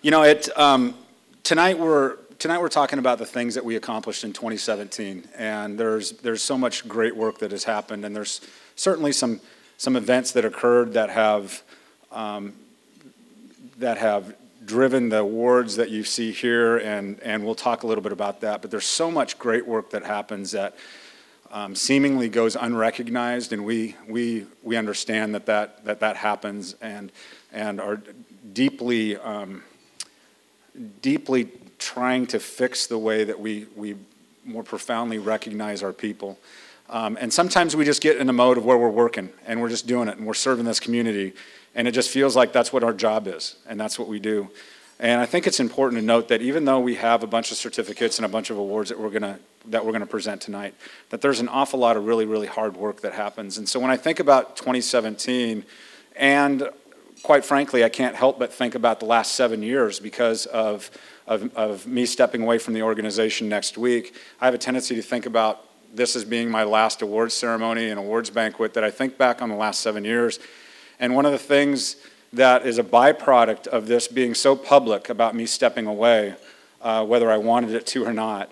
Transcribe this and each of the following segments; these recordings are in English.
You know, tonight we're talking about the things that we accomplished in 2017, and there's so much great work that has happened, and there's certainly some events that occurred that have driven the awards that you see here, and we'll talk a little bit about that. But there's so much great work that happens that seemingly goes unrecognized, and we understand that happens, and are deeply trying to fix the way that we more profoundly recognize our people. And sometimes we just get in a mode of where we're working and we're just doing it and we're serving this community, and it just feels like that's what our job is and that's what we do. And I think it's important to note that even though we have a bunch of certificates and a bunch of awards that we're gonna present tonight, that there's an awful lot of really, really hard work that happens. And so when I think about 2017, and quite frankly, I can't help but think about the last 7 years because of me stepping away from the organization next week. I have a tendency to think about this as being my last awards ceremony and awards banquet, that I think back on the last 7 years. And one of the things that is a byproduct of this being so public about me stepping away, whether I wanted it to or not,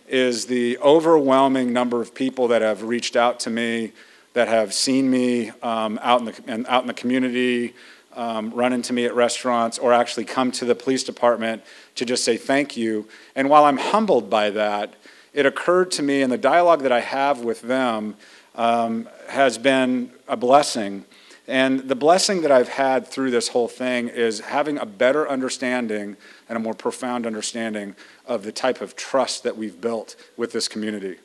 is the overwhelming number of people that have reached out to me, that have seen me out in the community, run into me at restaurants, or actually come to the police department to just say thank you. And while I'm humbled by that, it occurred to me, and the dialogue that I have with them has been a blessing. And the blessing that I've had through this whole thing is having a better understanding and a more profound understanding of the type of trust that we've built with this community.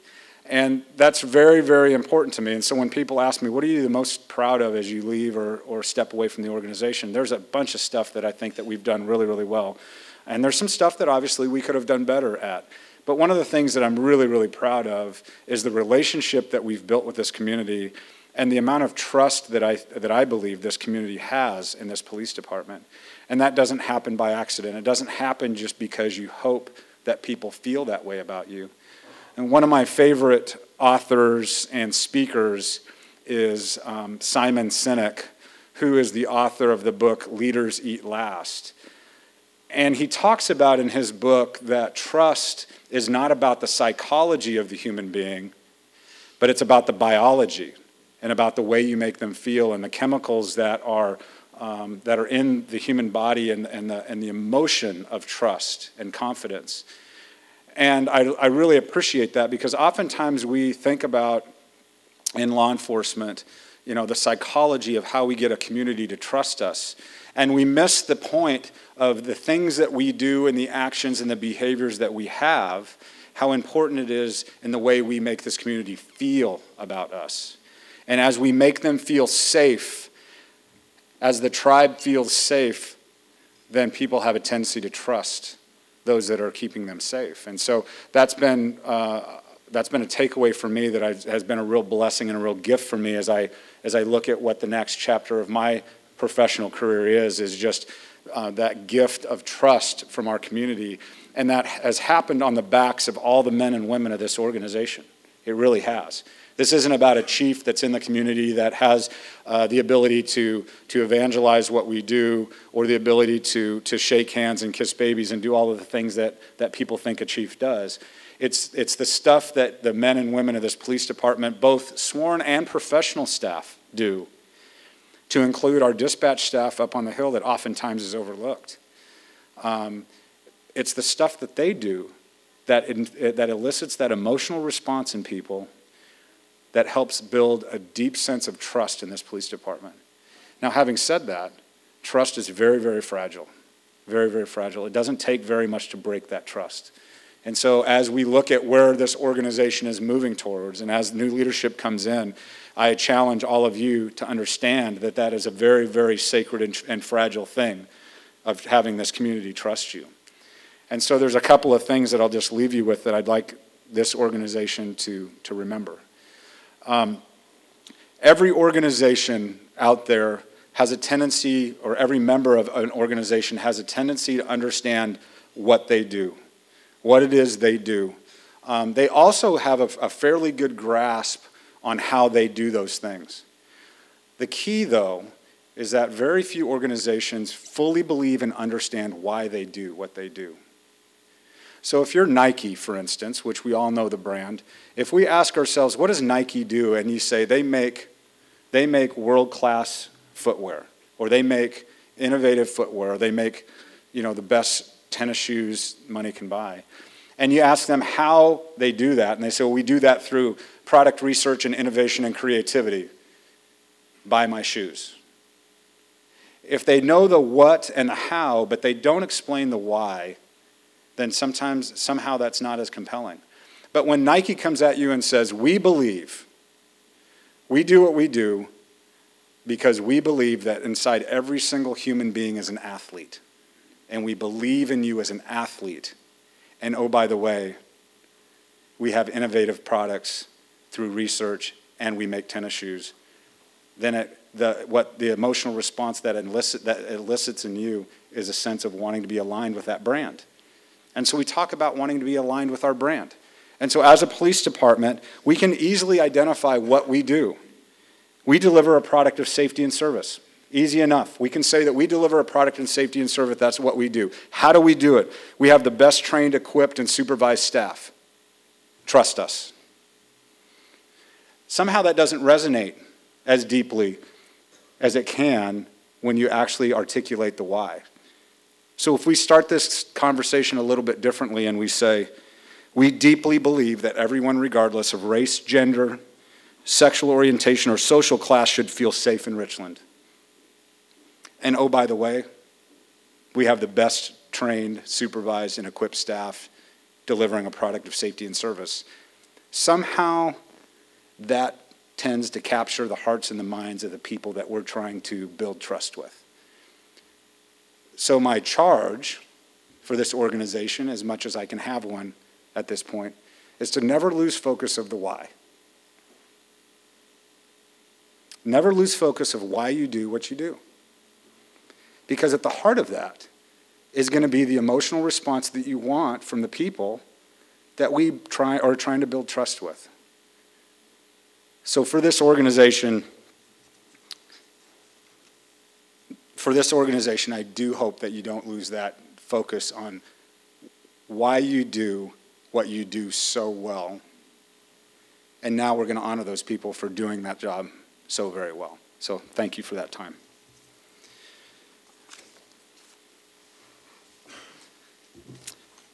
And that's very, very important to me. And so when people ask me, what are you the most proud of as you leave or step away from the organization, there's a bunch of stuff that I think that we've done really, really well. And there's some stuff that obviously we could have done better at. But one of the things that I'm really, really proud of is the relationship that we've built with this community and the amount of trust that I believe this community has in this police department. And that doesn't happen by accident. It doesn't happen just because you hope that people feel that way about you. And one of my favorite authors and speakers is Simon Sinek, who is the author of the book Leaders Eat Last. And he talks about in his book that trust is not about the psychology of the human being, but it's about the biology and about the way you make them feel and the chemicals that are in the human body and the emotion of trust and confidence. And I really appreciate that, because oftentimes we think about, in law enforcement, you know, the psychology of how we get a community to trust us. And we miss the point of the things that we do and the actions and the behaviors that we have, how important it is in the way we make this community feel about us. And as we make them feel safe, as the tribe feels safe, then people have a tendency to trust those that are keeping them safe. And so that's been a takeaway for me that has been a real blessing and a real gift for me as I look at what the next chapter of my professional career is just that gift of trust from our community. And that has happened on the backs of all the men and women of this organization. It really has. This isn't about a chief that's in the community that has the ability to evangelize what we do, or the ability to shake hands and kiss babies and do all of the things that people think a chief does. It's the stuff that the men and women of this police department, both sworn and professional staff, do, to include our dispatch staff up on the hill that oftentimes is overlooked. It's the stuff that they do that elicits that emotional response in people that helps build a deep sense of trust in this police department. Now, having said that, trust is very, very fragile. Very, very fragile. It doesn't take very much to break that trust. And so as we look at where this organization is moving towards, and as new leadership comes in, I challenge all of you to understand that that is a very, very sacred and fragile thing of having this community trust you. And so there's a couple of things that I'll just leave you with that I'd like this organization to remember. Every organization out there has a tendency, or every member of an organization has a tendency to understand what they do, what it is they do. They also have a fairly good grasp on how they do those things. The key, though, is that very few organizations fully believe and understand why they do what they do. So if you're Nike, for instance, which we all know the brand, if we ask ourselves, what does Nike do? And you say they make world-class footwear, or they make innovative footwear, or they make, you know, the best tennis shoes money can buy. And you ask them how they do that, and they say, well, we do that through product research and innovation and creativity. Buy my shoes. If they know the what and the how, but they don't explain the why, then somehow that's not as compelling. But when Nike comes at you and says, we believe, we do what we do because we believe that inside every single human being is an athlete, and we believe in you as an athlete, and oh, by the way, we have innovative products through research, and we make tennis shoes, then the emotional response that elicits in you is a sense of wanting to be aligned with that brand. And so we talk about wanting to be aligned with our brand. And so as a police department, we can easily identify what we do. We deliver a product of safety and service. Easy enough. We can say that we deliver a product in safety and service. That's what we do. How do we do it? We have the best trained, equipped, and supervised staff. Trust us. Somehow that doesn't resonate as deeply as it can when you actually articulate the why. So if we start this conversation a little bit differently and we say, we deeply believe that everyone, regardless of race, gender, sexual orientation, or social class, should feel safe in Richland. And oh, by the way, we have the best trained, supervised, and equipped staff delivering a product of safety and service. Somehow that tends to capture the hearts and the minds of the people that we're trying to build trust with. So my charge for this organization, as much as I can have one at this point, is to never lose focus of the why. Never lose focus of why you do what you do. Because at the heart of that is going to be the emotional response that you want from the people that we are trying to build trust with. So for this organization, I do hope that you don't lose that focus on why you do what you do so well. And now we're going to honor those people for doing that job so very well. So thank you for that time.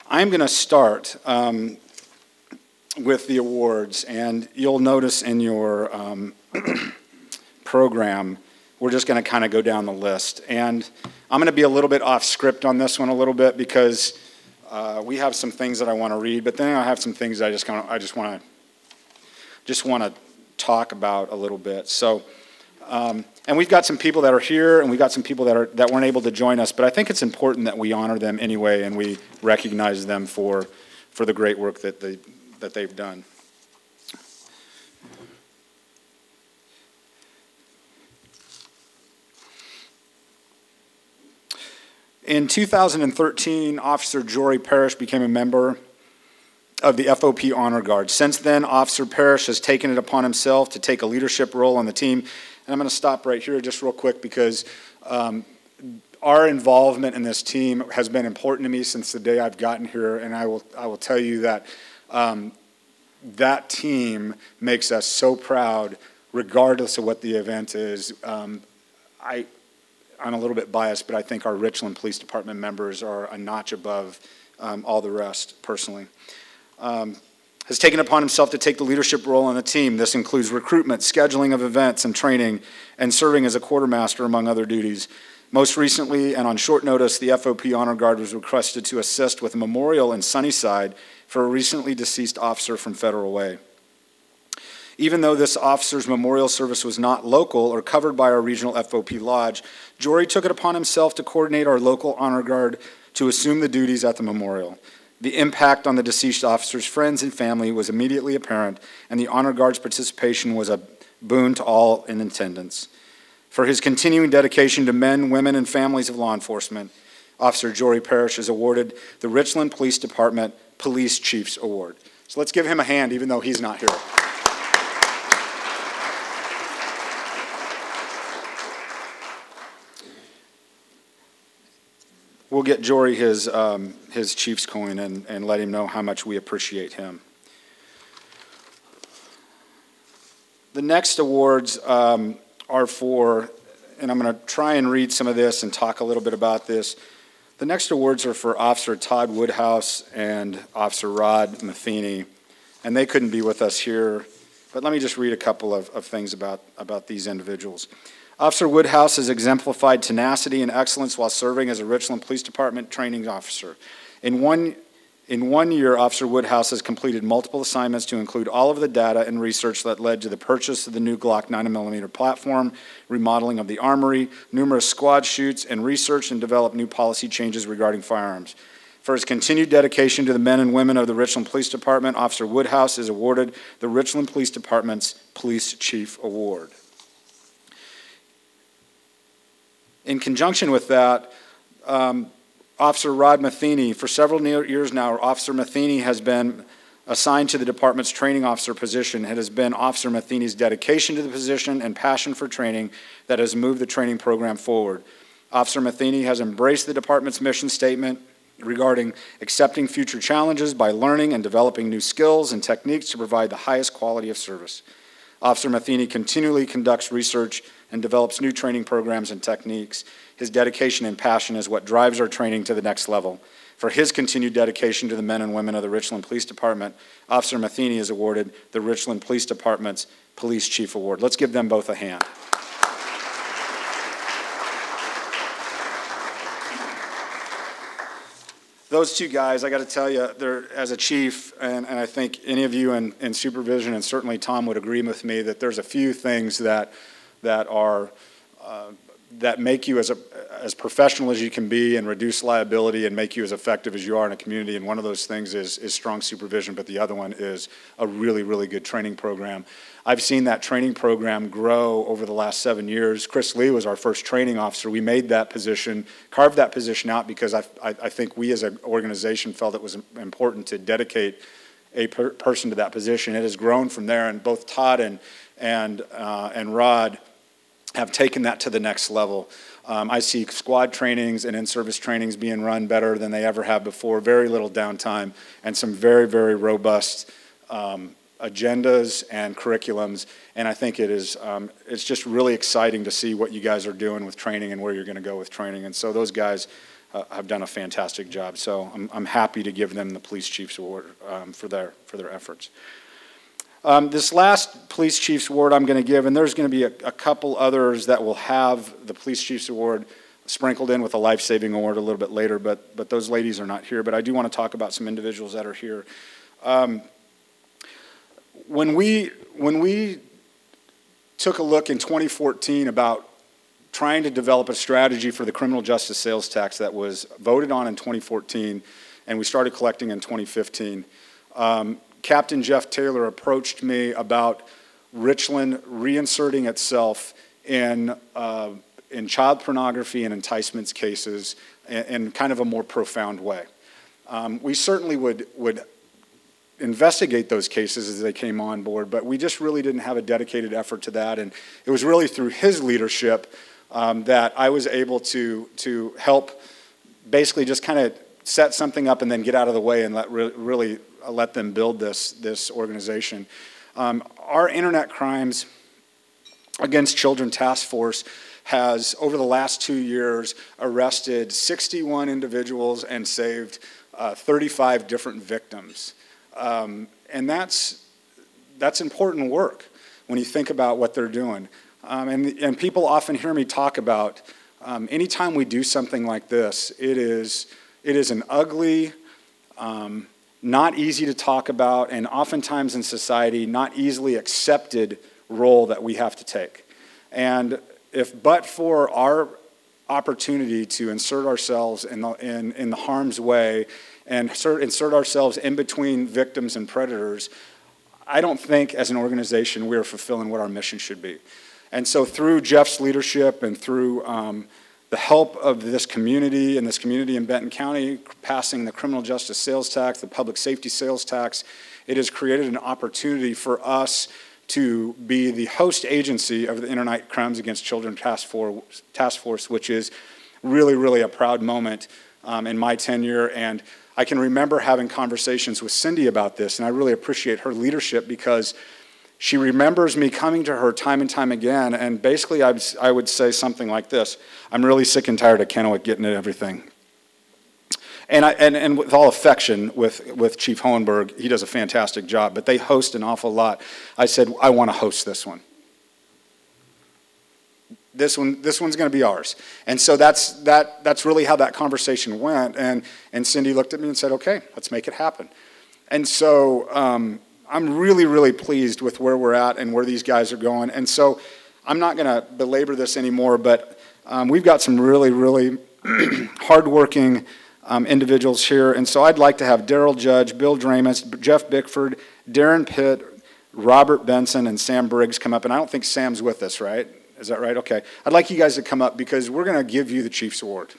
I'm going to start with the awards, and you'll notice in your program, we're just going to kind of go down the list. And I'm going to be a little bit off script on this one a little bit because we have some things that I want to read, but then I have some things I just want to talk about a little bit. So, and we've got some people that are here, and we've got some people that weren't able to join us, but I think it's important that we honor them anyway, and we recognize them for the great work that they've done. In 2013, Officer Jory Parrish became a member of the FOP Honor Guard. Since then, Officer Parrish has taken it upon himself to take a leadership role on the team. And I'm going to stop right here just real quick because our involvement in this team has been important to me since the day I've gotten here, and I will tell you that that team makes us so proud regardless of what the event is. I'm a little bit biased, but I think our Richland Police Department members are a notch above all the rest, personally. Has taken upon himself to take the leadership role on the team. This includes recruitment, scheduling of events and training, and serving as a quartermaster, among other duties. Most recently, and on short notice, the FOP Honor Guard was requested to assist with a memorial in Sunnyside for a recently deceased officer from Federal Way. Even though this officer's memorial service was not local or covered by our regional FOP lodge, Jory took it upon himself to coordinate our local honor guard to assume the duties at the memorial. The impact on the deceased officer's friends and family was immediately apparent, and the honor guard's participation was a boon to all in attendance. For his continuing dedication to men, women, and families of law enforcement, Officer Jory Parrish is awarded the Richland Police Department Police Chiefs Award. So let's give him a hand, even though he's not here. we'll get Jory his Chiefs coin and let him know how much we appreciate him. The next awards are for, and I'm going to try and read some of this and talk a little bit about this. The next awards are for Officer Todd Woodhouse and Officer Rod Matheny, and they couldn't be with us here, but let me just read a couple of things about these individuals. Officer Woodhouse has exemplified tenacity and excellence while serving as a Richland Police Department training officer. In one year, Officer Woodhouse has completed multiple assignments to include all of the data and research that led to the purchase of the new Glock 9mm platform, remodeling of the armory, numerous squad shoots, and research and develop new policy changes regarding firearms. For his continued dedication to the men and women of the Richland Police Department, Officer Woodhouse is awarded the Richland Police Department's Police Chief Award. In conjunction with that, Officer Rod Matheny, for several years now, Officer Matheny has been assigned to the department's training officer position. It has been Officer Matheny's dedication to the position and passion for training that has moved the training program forward. Officer Matheny has embraced the department's mission statement regarding accepting future challenges by learning and developing new skills and techniques to provide the highest quality of service. Officer Matheny continually conducts research and develops new training programs and techniques. His dedication and passion is what drives our training to the next level. For his continued dedication to the men and women of the Richland Police Department, Officer Matheny is awarded the Richland Police Department's Police Chief Award. Let's give them both a hand. Those two guys, I got to tell you, they're, as a chief, and I think any of you in supervision, and certainly Tom would agree with me, that there's a few things that make you as professional as you can be and reduce liability and make you as effective as you are in a community. And one of those things is strong supervision, but the other one is a really, really good training program. I've seen that training program grow over the last 7 years. Chris Lee was our first training officer. We made that position, carved that position out because I think we as an organization felt it was important to dedicate a person to that position. It has grown from there, and both Todd and Rod have taken that to the next level. I see squad trainings and in-service trainings being run better than they ever have before, very little downtime, and some very, very robust agendas and curriculums. And I think it's just really exciting to see what you guys are doing with training and where you're going to go with training. And so those guys have done a fantastic job. So I'm happy to give them the Police Chiefs Award for their efforts. This last Police Chiefs Award I'm going to give, and there's going to be a couple others that will have the Police Chiefs Award sprinkled in with a life-saving award a little bit later, but those ladies are not here. But I do want to talk about some individuals that are here. When we took a look in 2014 about trying to develop a strategy for the criminal justice sales tax that was voted on in 2014, and we started collecting in 2015, Captain Jeff Taylor approached me about Richland reinserting itself in child pornography and enticements cases in kind of a more profound way. We certainly would investigate those cases as they came on board, but we just really didn't have a dedicated effort to that, and it was really through his leadership that I was able to help basically just kind of set something up and then get out of the way and really let them build this organization. Our Internet Crimes Against Children Task Force has, over the last 2 years, arrested 61 individuals and saved 35 different victims. And that's important work when you think about what they're doing. And people often hear me talk about, anytime we do something like this, it is an ugly, not easy to talk about, and oftentimes in society, not easily accepted role that we have to take. And but for our opportunity to insert ourselves in the harm's way and insert ourselves in between victims and predators, I don't think as an organization we are fulfilling what our mission should be. And so through Jeff's leadership and through the help of this community and this community in Benton County, passing the criminal justice sales tax, the public safety sales tax, it has created an opportunity for us to be the host agency of the Internet Crimes Against Children Task Force, which is really, really a proud moment in my tenure, and I can remember having conversations with Cindy about this, and I really appreciate her leadership because she remembers me coming to her time and time again, and basically I would say something like this: I'm really sick and tired of Kennewick getting at everything. And with all affection with Chief Hohenberg, he does a fantastic job, but they host an awful lot. I said, I want to host this one. This one's going to be ours. And so that's really how that conversation went. And Cindy looked at me and said, okay, let's make it happen. And so I'm really, really pleased with where we're at and where these guys are going. And so I'm not going to belabor this anymore, but we've got some really, really hardworking individuals here. And so I'd like to have Daryl Judge, Bill Dramus, Jeff Bickford, Darren Pitt, Robert Benson, and Sam Briggs come up. And I don't think Sam's with us, right? Is that right? Okay. I'd like you guys to come up because we're going to give you the Chief's Award.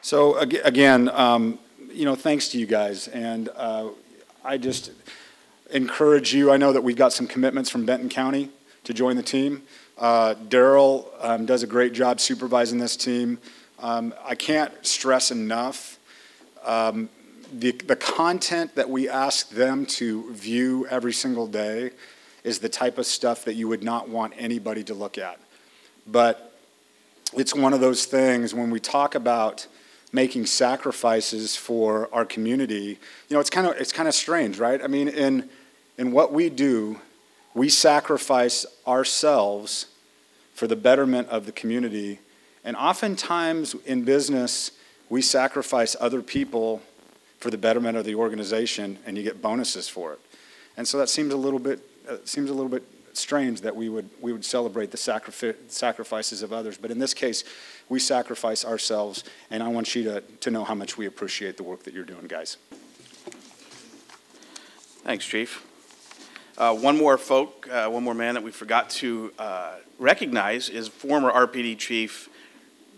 So again, you know, thanks to you guys, and I just encourage you. I know that we've got some commitments from Benton County to join the team. Daryl does a great job supervising this team. I can't stress enough the content that we ask them to view every single day is the type of stuff that you would not want anybody to look at. But it's one of those things when we talk about making sacrifices for our community, you know, it's kind of strange, right? I mean, in what we do, we sacrifice ourselves for the betterment of the community. And oftentimes in business, we sacrifice other people for the betterment of the organization, and you get bonuses for it. And so that seems a little bit strange that we would celebrate the sacrifices of others. But in this case, we sacrifice ourselves, and I want you to know how much we appreciate the work that you're doing, guys. Thanks, Chief. One more man that we forgot to recognize is former RPD Chief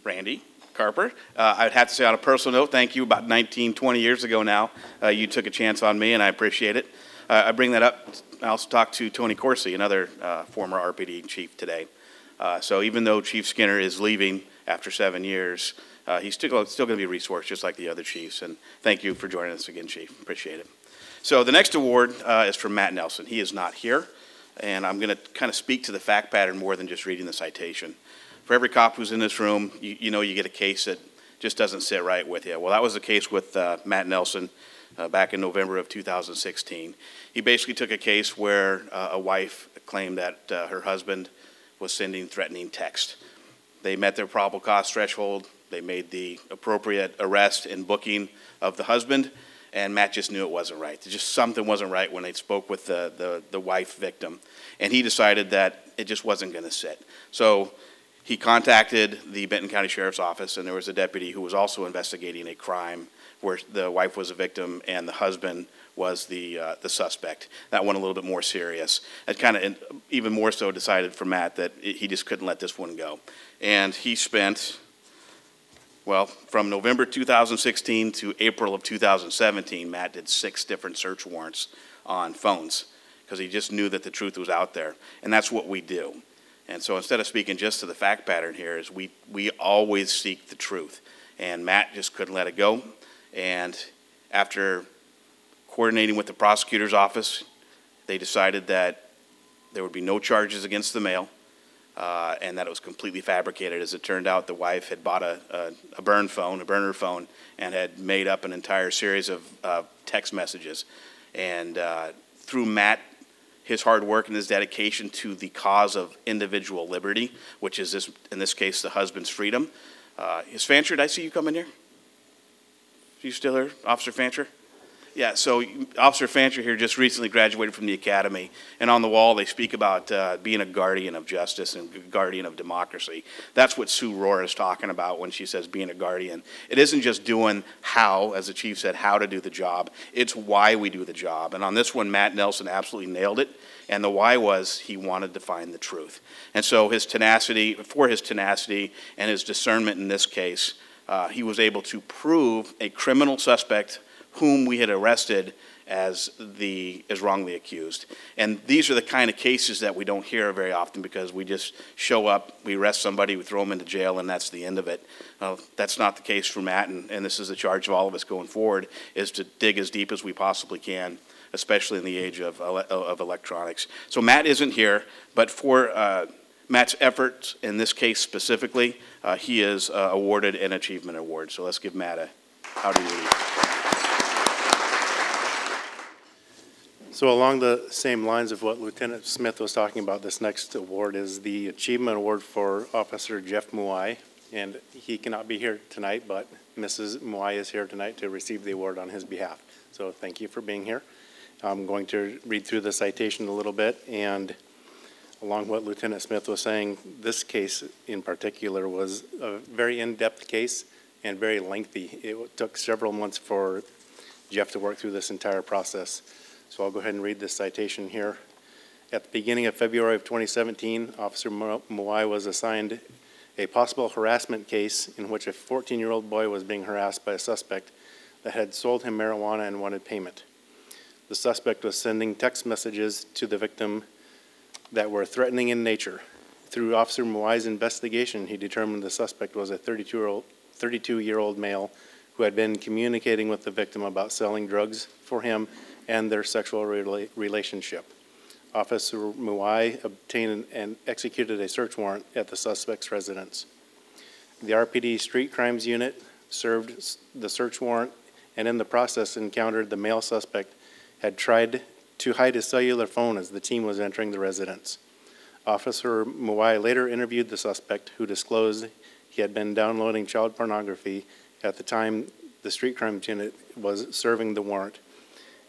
Randy Carper. I'd have to say on a personal note, thank you. About 19, 20 years ago now, you took a chance on me, and I appreciate it. I bring that up. I also talked to Tony Corsi, another former RPD chief today. So even though Chief Skinner is leaving after 7 years, he's still going to be a resource just like the other chiefs. And thank you for joining us again, Chief. Appreciate it. So the next award is from Matt Nelson. He is not here, and I'm going to kind of speak to the fact pattern more than just reading the citation. For every cop who's in this room, you know you get a case that just doesn't sit right with you. Well, that was the case with Matt Nelson back in November of 2016. He basically took a case where a wife claimed that her husband was sending threatening text. They met their probable cause threshold. They made the appropriate arrest and booking of the husband, and Matt just knew it wasn't right. Just something wasn't right when they spoke with the wife victim, and he decided that it just wasn't going to sit. So he contacted the Benton County Sheriff's Office, and there was a deputy who was also investigating a crime where the wife was a victim and the husband was the suspect. That one a little bit more serious. It kind of even more so decided for Matt that he just couldn't let this one go. And he spent, well, from November 2016 to April of 2017, Matt did 6 different search warrants on phones because he just knew that the truth was out there. And that's what we do. And so instead of speaking just to the fact pattern here, is we always seek the truth. And Matt just couldn't let it go. And after coordinating with the prosecutor's office, they decided that there would be no charges against the male and that it was completely fabricated. As it turned out, the wife had bought a burner phone, and had made up an entire series of text messages. And through Matt, his hard work and his dedication to the cause of individual liberty, which is, in this case, the husband's freedom. Is Fancher, did I see you come in here? Are you still here, Officer Fancher? Yeah, so Officer Fancher here just recently graduated from the academy, and on the wall they speak about being a guardian of justice and guardian of democracy. That's what Sue Rohr is talking about when she says being a guardian. It isn't just doing how, as the chief said, how to do the job. It's why we do the job. And on this one, Matt Nelson absolutely nailed it. And the why was he wanted to find the truth. And so his tenacity and his discernment in this case, he was able to prove a criminal suspect whom we had arrested as wrongly accused. And these are the kind of cases that we don't hear very often because we just show up, we arrest somebody, we throw them into jail, and that's the end of it. That's not the case for Matt, and this is the charge of all of us going forward, is to dig as deep as we possibly can, especially in the age of electronics. So Matt isn't here, but for Matt's efforts in this case specifically, he is awarded an achievement award. So let's give Matt a howdy doody. So along the same lines of what Lieutenant Smith was talking about, this next award is the Achievement Award for Officer Jeff Muai. And he cannot be here tonight, but Mrs. Muai is here tonight to receive the award on his behalf. So thank you for being here. I'm going to read through the citation a little bit, and along what Lieutenant Smith was saying, this case in particular was a very in-depth case and very lengthy. It took several months for Jeff to work through this entire process. So I'll go ahead and read this citation here. At the beginning of February of 2017, Officer Muai was assigned a possible harassment case in which a 14-year-old boy was being harassed by a suspect that had sold him marijuana and wanted payment. The suspect was sending text messages to the victim that were threatening in nature. Through Officer Muai's investigation, he determined the suspect was a 32-year-old male who had been communicating with the victim about selling drugs for him and their sexual relationship. Officer Muai obtained and executed a search warrant at the suspect's residence. The RPD Street Crimes Unit served the search warrant and in the process encountered the male suspect had tried to hide his cellular phone as the team was entering the residence. Officer Muai later interviewed the suspect, who disclosed he had been downloading child pornography at the time the Street Crimes Unit was serving the warrant.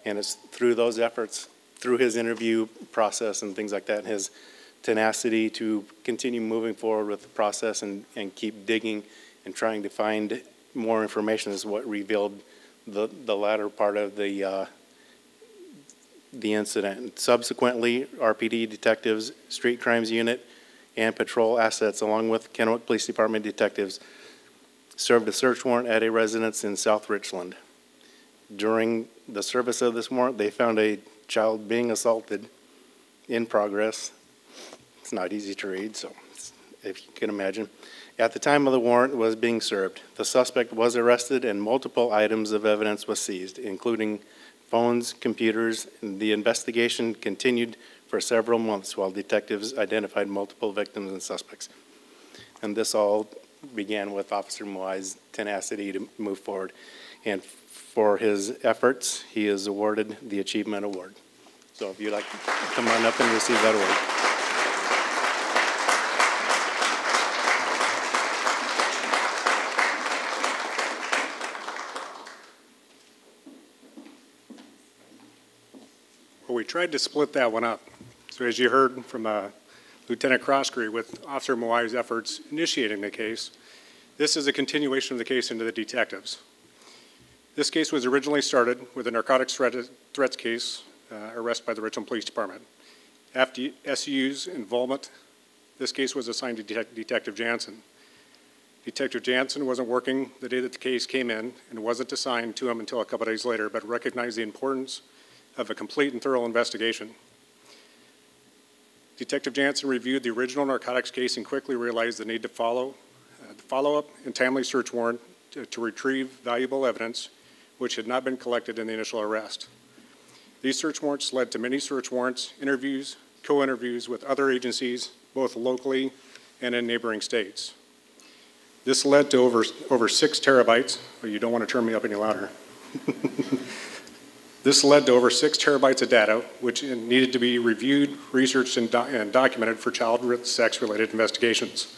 And it's through those efforts, through his interview process and things like that, and his tenacity to continue moving forward with the process and keep digging and trying to find more information is what revealed the latter part of the incident. Subsequently, RPD detectives, Street Crimes Unit, and patrol assets, along with Kennewick Police Department detectives, served a search warrant at a residence in South Richland. During the service of this warrant, they found a child being assaulted in progress. It's not easy to read, so if you can imagine. At the time of the warrant was being served, the suspect was arrested and multiple items of evidence was seized, including phones, computers, and the investigation continued for several months while detectives identified multiple victims and suspects. And this all began with Officer Muai's tenacity to move forward. And for his efforts, he is awarded the Achievement Award. So if you'd like to come on up and receive that award. Well, we tried to split that one up. So as you heard from Lieutenant Croskery, with Officer Muai's efforts initiating the case, this is a continuation of the case into the detectives. This case was originally started with a narcotics threats case, arrest by the Richland Police Department. After SU's involvement, this case was assigned to Detective Jansen. Detective Jansen wasn't working the day that the case came in and wasn't assigned to him until a couple days later, but recognized the importance of a complete and thorough investigation. Detective Jansen reviewed the original narcotics case and quickly realized the need to follow up and timely search warrant to retrieve valuable evidence which had not been collected in the initial arrest. These search warrants led to many search warrants, interviews, co-interviews with other agencies, both locally and in neighboring states. This led to over 6 terabytes. Oh, you don't want to turn me up any louder. This led to over 6 terabytes of data, which needed to be reviewed, researched, and documented for child sex-related investigations.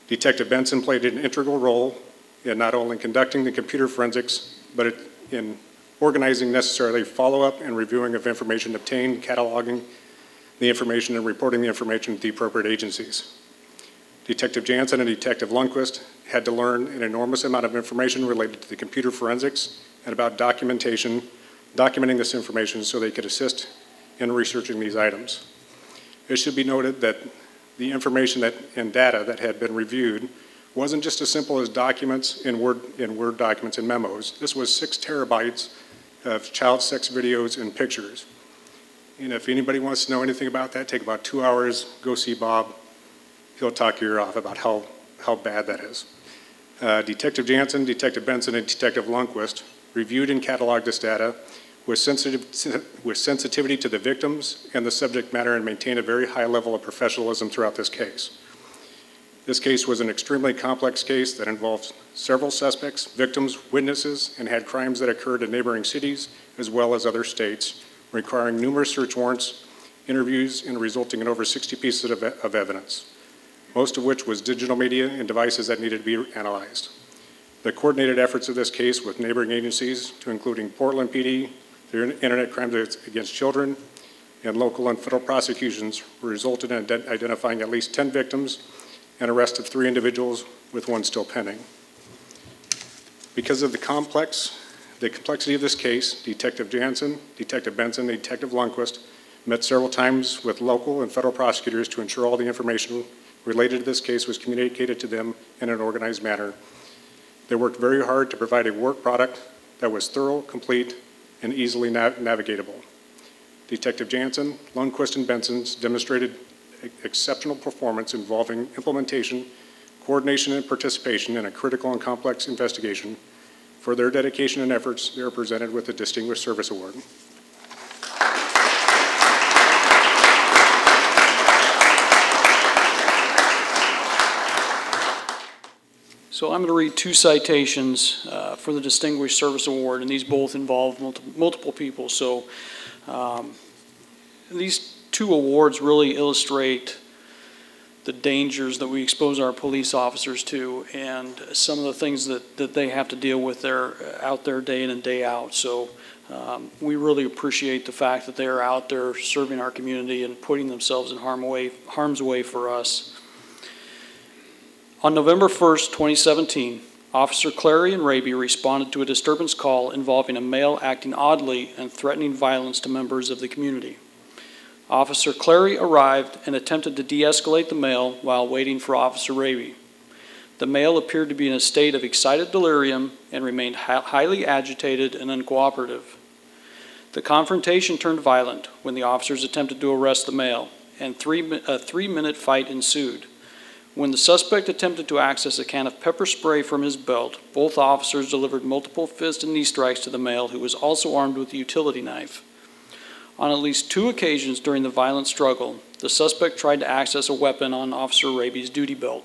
Detective Benson played an integral role in not only conducting the computer forensics, but in organizing necessarily follow-up and reviewing of information obtained, cataloging the information, and reporting the information to the appropriate agencies. Detective Jansen and Detective Lundquist had to learn an enormous amount of information related to the computer forensics and about documenting this information so they could assist in researching these items. It should be noted that the information and data that had been reviewed wasn't just as simple as documents in Word documents and memos. This was 6 terabytes of child sex videos and pictures. And if anybody wants to know anything about that, take about 2 hours, go see Bob. He'll talk your ear off about how bad that is. Detective Jansen, Detective Benson, and Detective Lundquist reviewed and cataloged this data with sensitivity to the victims and the subject matter and maintained a very high level of professionalism throughout this case. This case was an extremely complex case that involved several suspects, victims, witnesses, and had crimes that occurred in neighboring cities as well as other states, requiring numerous search warrants, interviews, and resulting in over 60 pieces of evidence, most of which was digital media and devices that needed to be analyzed. The coordinated efforts of this case with neighboring agencies, to including Portland PD, the Internet Crimes Against Children, and local and federal prosecutions, resulted in identifying at least 10 victims and arrest of 3 individuals, with 1 still pending. Because of the complexity of this case, Detective Jansen, Detective Benson, and Detective Lundquist met several times with local and federal prosecutors to ensure all the information related to this case was communicated to them in an organized manner. They worked very hard to provide a work product that was thorough, complete, and easily navigatable. Detective Jansen, Lundquist, and Benson's demonstrated exceptional performance involving implementation, coordination, and participation in a critical and complex investigation. For their dedication and efforts, they are presented with the Distinguished Service Award. So I'm going to read 2 citations for the Distinguished Service Award, and these both involve multiple people. So these 2 awards really illustrate the dangers that we expose our police officers to and some of the things that they have to deal with out there day in and day out. So we really appreciate the fact that they are out there serving our community and putting themselves in harm's way for us. On November 1st, 2017, Officer Clary and Raby responded to a disturbance call involving a male acting oddly and threatening violence to members of the community. Officer Clary arrived and attempted to de-escalate the male while waiting for Officer Raby. The male appeared to be in a state of excited delirium and remained highly agitated and uncooperative. The confrontation turned violent when the officers attempted to arrest the male, and a 3-minute fight ensued. When the suspect attempted to access a can of pepper spray from his belt, both officers delivered multiple fist and knee strikes to the male, who was also armed with a utility knife. On at least 2 occasions during the violent struggle, the suspect tried to access a weapon on Officer Raby's duty belt.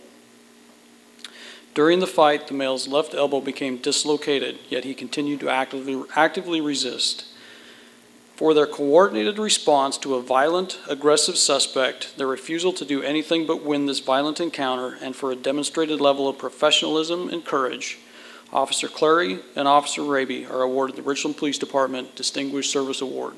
During the fight, the male's left elbow became dislocated, yet he continued to actively resist. For their coordinated response to a violent, aggressive suspect, their refusal to do anything but win this violent encounter, and for a demonstrated level of professionalism and courage, Officer Clary and Officer Raby are awarded the Richland Police Department Distinguished Service Award.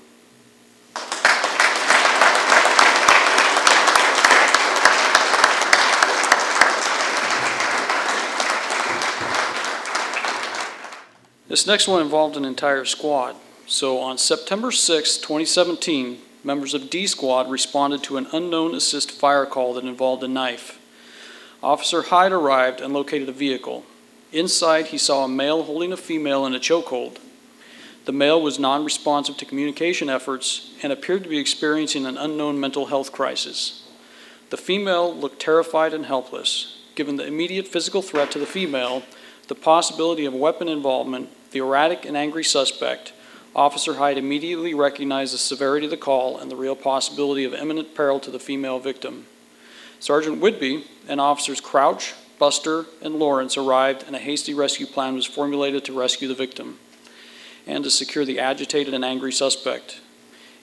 This next one involved an entire squad. So on September 6, 2017, members of D Squad responded to an unknown assist fire call that involved a knife. Officer Hyde arrived and located a vehicle. Inside, he saw a male holding a female in a chokehold. The male was non-responsive to communication efforts and appeared to be experiencing an unknown mental health crisis. The female looked terrified and helpless. Given the immediate physical threat to the female, the possibility of weapon involvement, the erratic and angry suspect, Officer Hyde immediately recognized the severity of the call and the real possibility of imminent peril to the female victim. Sergeant Whitby and Officers Crouch, Buster, and Lawrence arrived, and a hasty rescue plan was formulated to rescue the victim and to secure the agitated and angry suspect.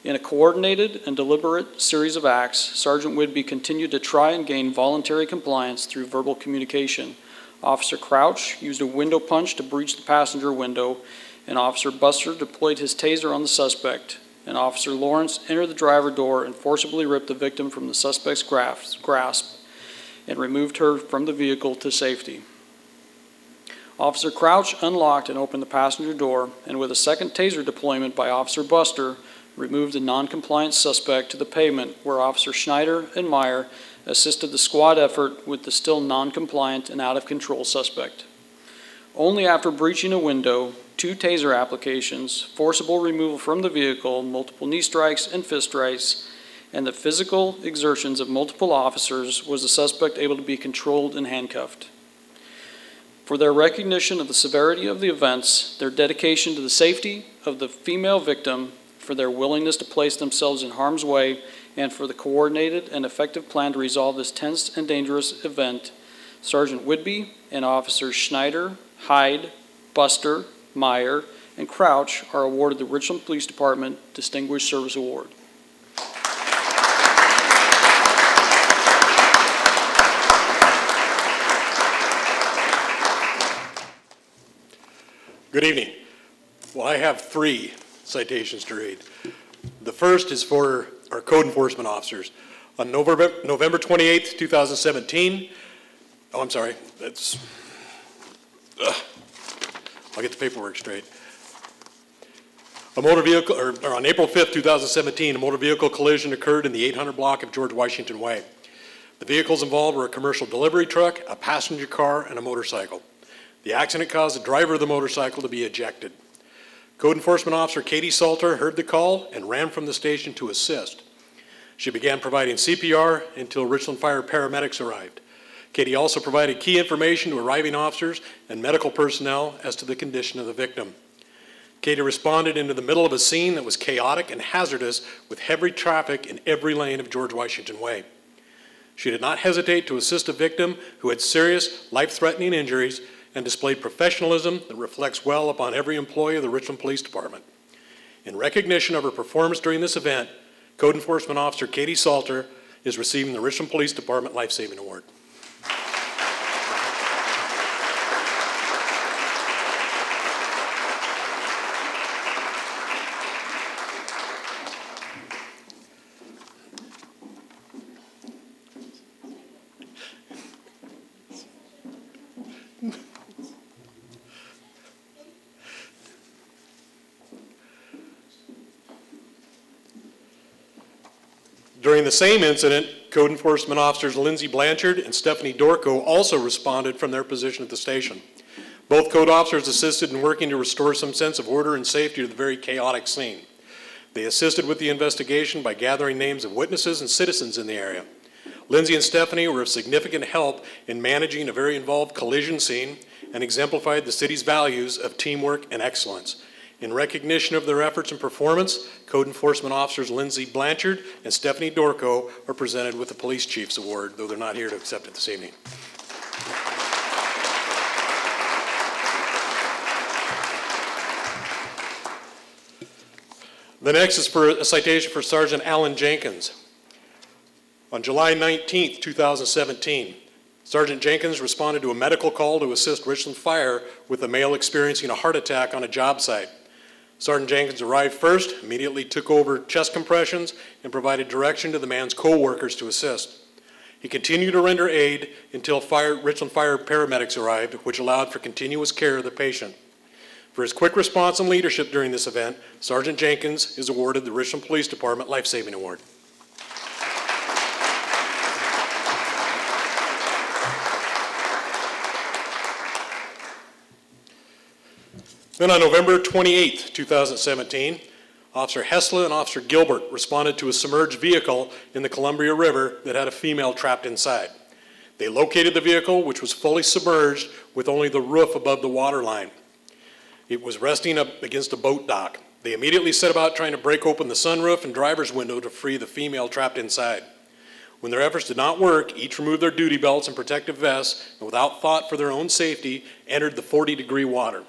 In a coordinated and deliberate series of acts, Sergeant Whitby continued to try and gain voluntary compliance through verbal communication. Officer Crouch used a window punch to breach the passenger window, and Officer Buster deployed his taser on the suspect, and Officer Lawrence entered the driver door and forcibly ripped the victim from the suspect's grasp and removed her from the vehicle to safety. Officer Crouch unlocked and opened the passenger door, and with a second taser deployment by Officer Buster, removed the non-compliant suspect to the pavement, where Officer Schneider and Meyer assisted the squad effort with the still non-compliant and out-of-control suspect. only after breaching a window, 2 taser applications, forcible removal from the vehicle, multiple knee strikes and fist strikes, and the physical exertions of multiple officers was the suspect able to be controlled and handcuffed. For their recognition of the severity of the events, their dedication to the safety of the female victim, for their willingness to place themselves in harm's way, and for the coordinated and effective plan to resolve this tense and dangerous event, Sergeant Whidbey and Officers Schneider, Hyde, Buster, Meyer, and Crouch are awarded the Richland Police Department Distinguished Service Award. Good evening. Well, I have 3 citations to read. The first is for our code enforcement officers. On November 28th, 2017, oh, I'm sorry, I'll get the paperwork straight. On April 5th, 2017, a motor vehicle collision occurred in the 800 block of George Washington Way. The vehicles involved were a commercial delivery truck, a passenger car, and a motorcycle. The accident caused the driver of the motorcycle to be ejected. Code Enforcement Officer Katie Salter heard the call and ran from the station to assist. She began providing CPR until Richland Fire paramedics arrived. Katie also provided key information to arriving officers and medical personnel as to the condition of the victim. Katie responded into the middle of a scene that was chaotic and hazardous with heavy traffic in every lane of George Washington Way. She did not hesitate to assist a victim who had serious, life-threatening injuries and displayed professionalism that reflects well upon every employee of the Richland Police Department. In recognition of her performance during this event, Code Enforcement Officer Katie Salter is receiving the Richland Police Department Life Saving Award. During the same incident, Code Enforcement Officers Lindsay Blanchard and Stephanie Dorco also responded from their position at the station. Both code officers assisted in working to restore some sense of order and safety to the very chaotic scene. They assisted with the investigation by gathering names of witnesses and citizens in the area. Lindsay and Stephanie were of significant help in managing a very involved collision scene and exemplified the city's values of teamwork and excellence. In recognition of their efforts and performance, Code Enforcement Officers Lindsay Blanchard and Stephanie Dorco are presented with the Police Chief's Award, though they're not here to accept it this evening. The next is for a citation for Sergeant Alan Jenkins. On July 19th, 2017, Sergeant Jenkins responded to a medical call to assist Richland Fire with a male experiencing a heart attack on a job site. Sergeant Jenkins arrived first, immediately took over chest compressions, and provided direction to the man's co-workers to assist. He continued to render aid until Richland Fire paramedics arrived, which allowed for continuous care of the patient. For his quick response and leadership during this event, Sergeant Jenkins is awarded the Richland Police Department Life Saving Award. Then on November 28th, 2017, Officer Hessler and Officer Gilbert responded to a submerged vehicle in the Columbia River that had a female trapped inside. They located the vehicle, which was fully submerged with only the roof above the water line. It was resting up against a boat dock. They immediately set about trying to break open the sunroof and driver's window to free the female trapped inside. When their efforts did not work, each removed their duty belts and protective vests, and without thought for their own safety, entered the 40-degree water.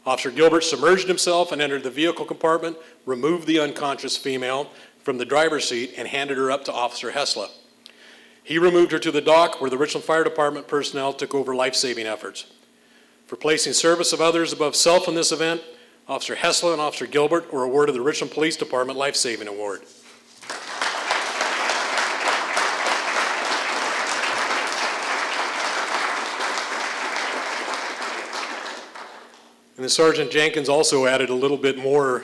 Officer Gilbert submerged himself and entered the vehicle compartment, removed the unconscious female from the driver's seat, and handed her up to Officer Hessler. He removed her to the dock where the Richland Fire Department personnel took over life-saving efforts. For placing service of others above self in this event, Officer Hessler and Officer Gilbert were awarded the Richland Police Department Life Saving Award. And then Sergeant Jenkins also added a little bit more,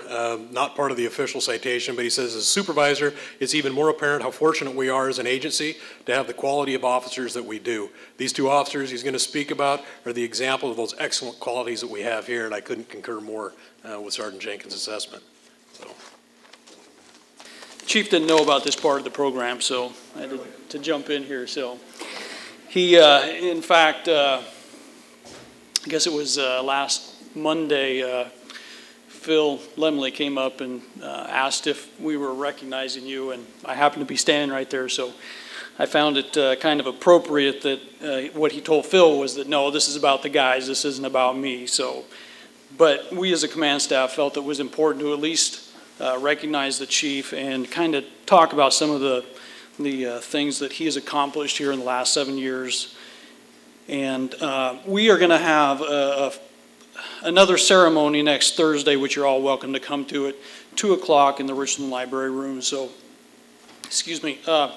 not part of the official citation, but he says, as a supervisor, it's even more apparent how fortunate we are as an agency to have the quality of officers that we do. These two officers he's going to speak about are the example of those excellent qualities that we have here, and I couldn't concur more with Sergeant Jenkins' assessment. So. Chief didn't know about this part of the program, so I had to jump in here. So he, in fact, I guess it was last Monday, Phil Lemley came up and asked if we were recognizing you, and I happened to be standing right there, so I found it kind of appropriate that what he told Phil was that, no, this is about the guys, this isn't about me. So, but we as a command staff felt it was important to at least recognize the chief and kind of talk about some of the things that he has accomplished here in the last 7 years. And we are going to have another ceremony next Thursday, which you're all welcome to come to at 2 o'clock in the Richland Library Room. So, excuse me. Yeah,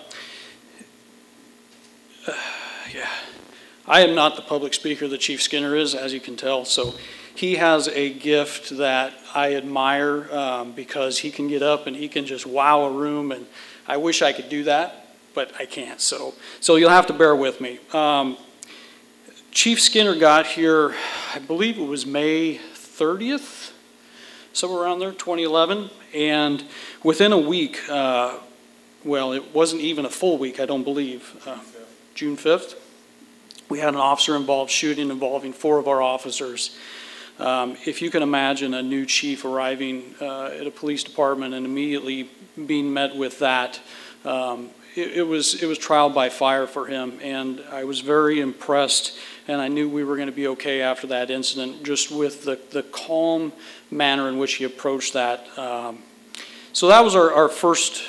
I am not the public speaker that Chief Skinner is, as you can tell. So he has a gift that I admire because he can get up and he can just wow a room, and I wish I could do that, but I can't. So you'll have to bear with me. Chief Skinner got here, I believe it was May 30th, somewhere around there, 2011. And within a week, well, it wasn't even a full week, I don't believe, June 5th, we had an officer-involved shooting involving 4 of our officers. If you can imagine a new chief arriving at a police department and immediately being met with that, it was trial by fire for him, and I was very impressed, and I knew we were going to be okay after that incident, just with the calm manner in which he approached that. So that was our first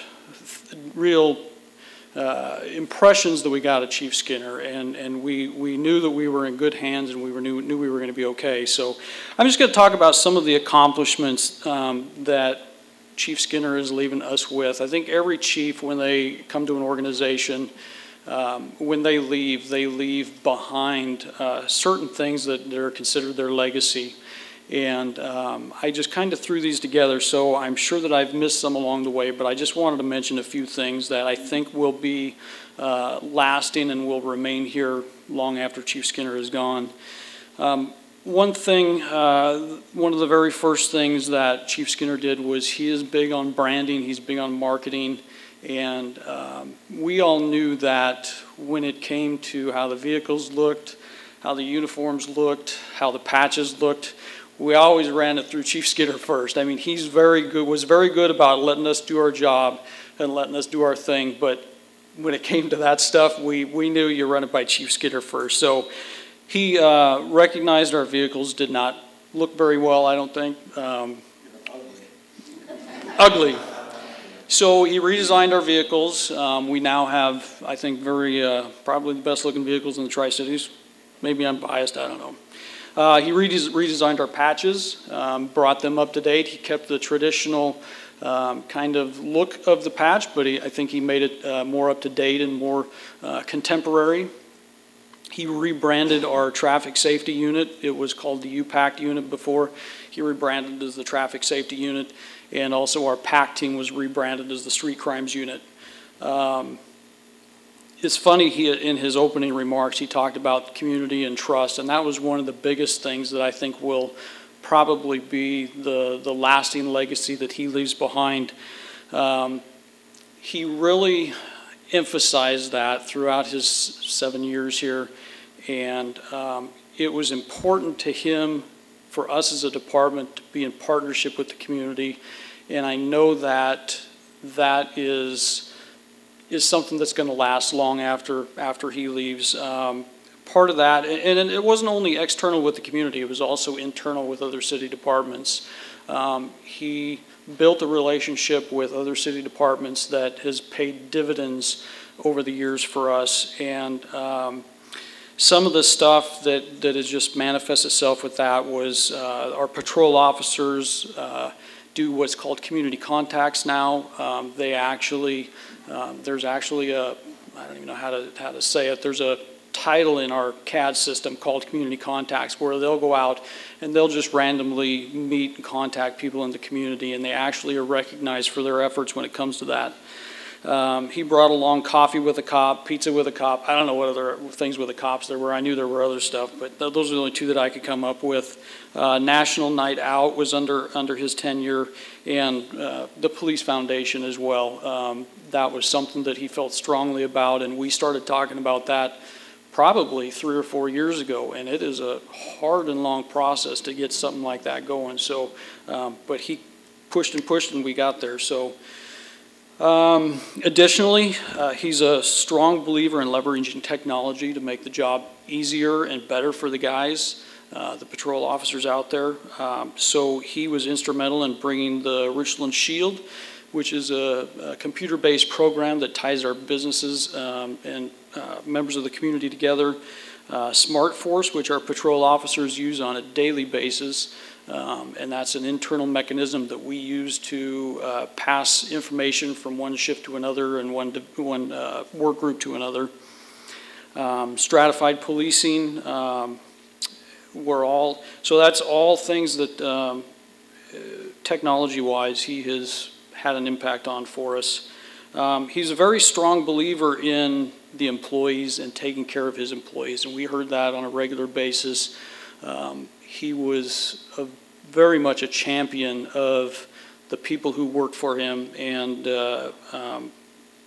real impressions that we got of Chief Skinner, and we knew that we were in good hands, and we knew we were going to be okay. So I'm just going to talk about some of the accomplishments that Chief Skinner is leaving us with. I think every chief, when they come to an organization, when they leave behind certain things that are considered their legacy. And I just kind of threw these together, so I'm sure that I've missed some along the way, but I just wanted to mention a few things that I think will be lasting and will remain here long after Chief Skinner is gone. One thing, one of the very first things that Chief Skinner did was he is big on branding, he's big on marketing, and we all knew that when it came to how the vehicles looked, how the uniforms looked, how the patches looked, we always ran it through Chief Skinner first. I mean, he's very good, was very good about letting us do our job and letting us do our thing, but when it came to that stuff, we knew you run it by Chief Skinner first. So he recognized our vehicles did not look very well, I don't think. Ugly. So he redesigned our vehicles. We now have, I think, probably the best looking vehicles in the Tri-Cities. Maybe I'm biased, I don't know. He redesigned our patches, brought them up to date. He kept the traditional kind of look of the patch, but I think he made it more up to date and more contemporary. He rebranded our traffic safety unit. It was called the UPAC unit before. He rebranded as the traffic safety unit, and also our PAC team was rebranded as the street crimes unit. It's funny, in his opening remarks, he talked about community and trust, and that was one of the biggest things that I think will probably be the lasting legacy that he leaves behind. He really emphasized that throughout his 7 years here, and it was important to him, for us as a department, to be in partnership with the community, and I know that that is something that's going to last long after he leaves. Part of that, and it wasn't only external with the community, it was also internal with other city departments. He built a relationship with other city departments that has paid dividends over the years for us, and some of the stuff that has just manifested itself with that was our patrol officers do what's called community contacts now. They actually, there's actually a, I don't even know how to say it, there's a title in our CAD system called Community Contacts, where they'll go out and they'll just randomly meet and contact people in the community, and they actually are recognized for their efforts when it comes to that. He brought along coffee with a cop, pizza with a cop. I don't know what other things with the cops there were. I knew there were other stuff, but those are the only two that I could come up with. National Night Out was under his tenure, and the Police Foundation as well. That was something that he felt strongly about, and we started talking about that probably 3 or 4 years ago, and it is a hard and long process to get something like that going. So, but he pushed and pushed, and we got there. So. Additionally, he's a strong believer in leveraging technology to make the job easier and better for the guys, the patrol officers out there. So he was instrumental in bringing the Richland Shield, which is a computer-based program that ties our businesses and members of the community together. Smart Force, which our patrol officers use on a daily basis. And that's an internal mechanism that we use to pass information from one shift to another and one work group to another. Stratified policing, so that's all things that technology-wise he has had an impact on for us. He's a very strong believer in the employees and taking care of his employees, and we heard that on a regular basis. He was very much a champion of the people who worked for him, and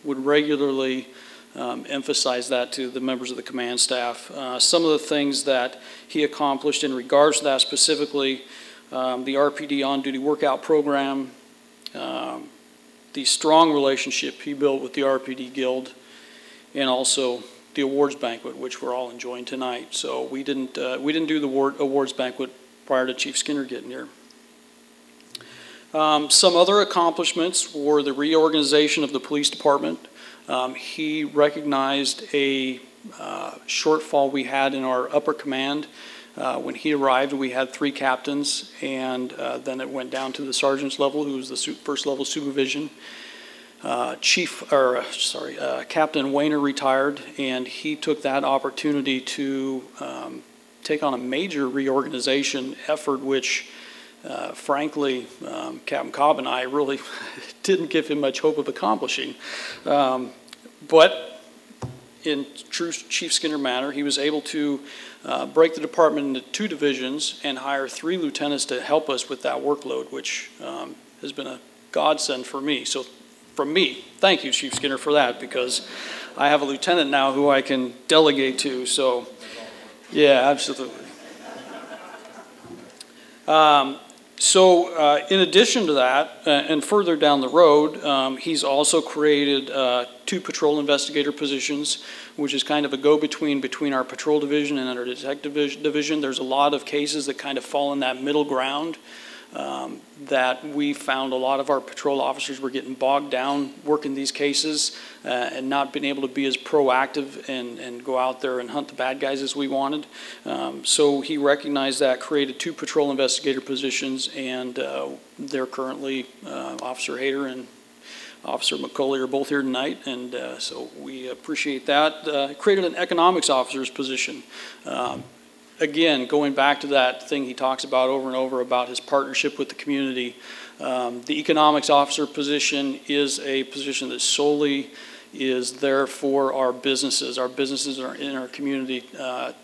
would regularly emphasize that to the members of the command staff. Some of the things that he accomplished in regards to that specifically, the RPD on-duty workout program, the strong relationship he built with the RPD Guild, and also the awards banquet, which we're all enjoying tonight. So we didn't do the awards banquet prior to Chief Skinner getting here. Some other accomplishments were the reorganization of the police department. He recognized a shortfall we had in our upper command. When he arrived, we had 3 captains, and then it went down to the sergeant's level, who was the first level supervision. Captain Wayner retired, and he took that opportunity to take on a major reorganization effort, which frankly, Captain Cobb and I really didn't give him much hope of accomplishing. But in true Chief Skinner manner, he was able to break the department into 2 divisions and hire 3 lieutenants to help us with that workload, which has been a godsend for me. So from me, thank you, Chief Skinner, for that, because I have a lieutenant now who I can delegate to. So yeah, absolutely. In addition to that, and further down the road, he's also created 2 patrol investigator positions, which is kind of a go-between between our patrol division and our detective division. There's a lot of cases that kind of fall in that middle ground that we found a lot of our patrol officers were getting bogged down working these cases and not being able to be as proactive and go out there and hunt the bad guys as we wanted. So he recognized that, created 2 patrol investigator positions, and they're currently Officer Hayter and Officer McCauley are both here tonight, and so we appreciate that. Created an economics officer's position. Again, going back to that thing he talks about over and over about his partnership with the community, the economics officer position is a position that solely is there for our businesses. Our businesses are in our community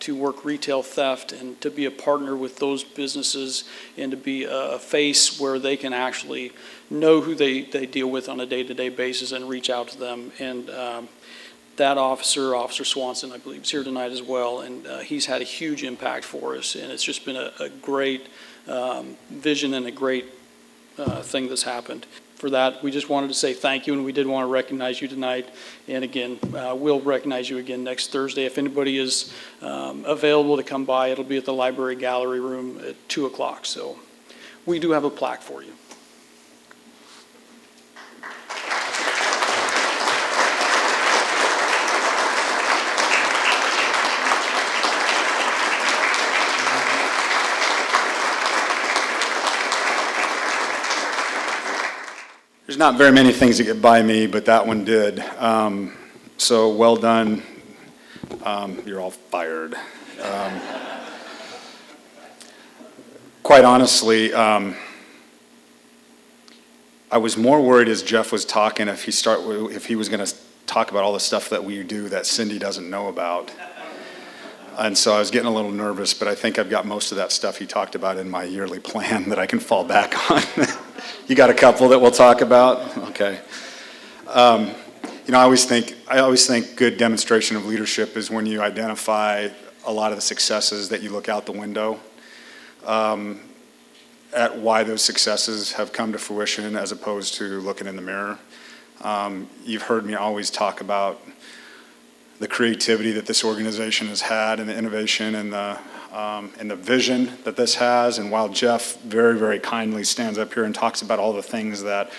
to work retail theft and to be a partner with those businesses and to be a face where they can actually know who they deal with on a day-to-day basis and reach out to them. And that officer, Officer Swanson, I believe, is here tonight as well, and he's had a huge impact for us, and it's just been a great vision and a great thing that's happened. For that, we just wanted to say thank you, and we did want to recognize you tonight. And again, we'll recognize you again next Thursday. If anybody is available to come by, it'll be at the library gallery room at 2 o'clock. So we do have a plaque for you. There's not very many things that get by me, but that one did. So well done, You're all fired. Quite honestly, I was more worried as Jeff was talking if he was going to talk about all the stuff that we do that Cindy doesn't know about. And so I was getting a little nervous, but I think I've got most of that stuff he talked about in my yearly plan that I can fall back on. You got a couple that we'll talk about? Okay. You know, I always think good demonstration of leadership is when you identify a lot of the successes that you look out the window at why those successes have come to fruition as opposed to looking in the mirror. You've heard me always talk about the creativity that this organization has had and the innovation and the vision that this has. And while Jeff very, very kindly stands up here and talks about all the things that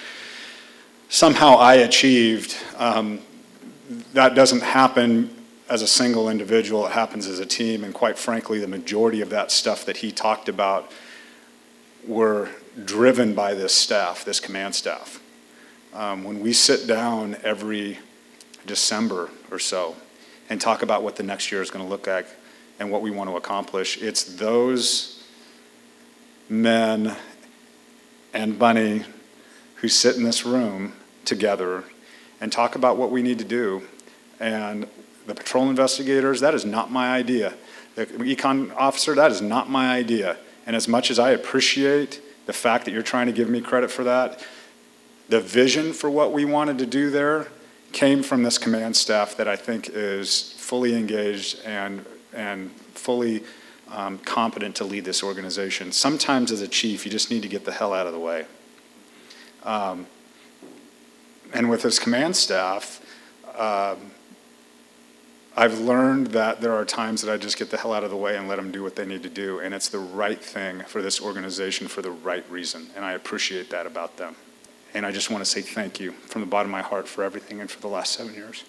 somehow I achieved, that doesn't happen as a single individual. It happens as a team. And quite frankly, the majority of that stuff that he talked about were driven by this staff, this command staff. When we sit down every December or so and talk about what the next year is going to look like and what we want to accomplish, it's those men and Bunny who sit in this room together and talk about what we need to do. And the patrol investigators, that is not my idea. The econ officer, that is not my idea. And as much as I appreciate the fact that you're trying to give me credit for that, the vision for what we wanted to do there came from this command staff that I think is fully engaged and fully competent to lead this organization. Sometimes as a chief, you just need to get the hell out of the way. And with this command staff, I've learned that there are times that I just get the hell out of the way and let them do what they need to do, and it's the right thing for this organization for the right reason, and I appreciate that about them. And I just want to say thank you from the bottom of my heart for everything and for the last 7 years.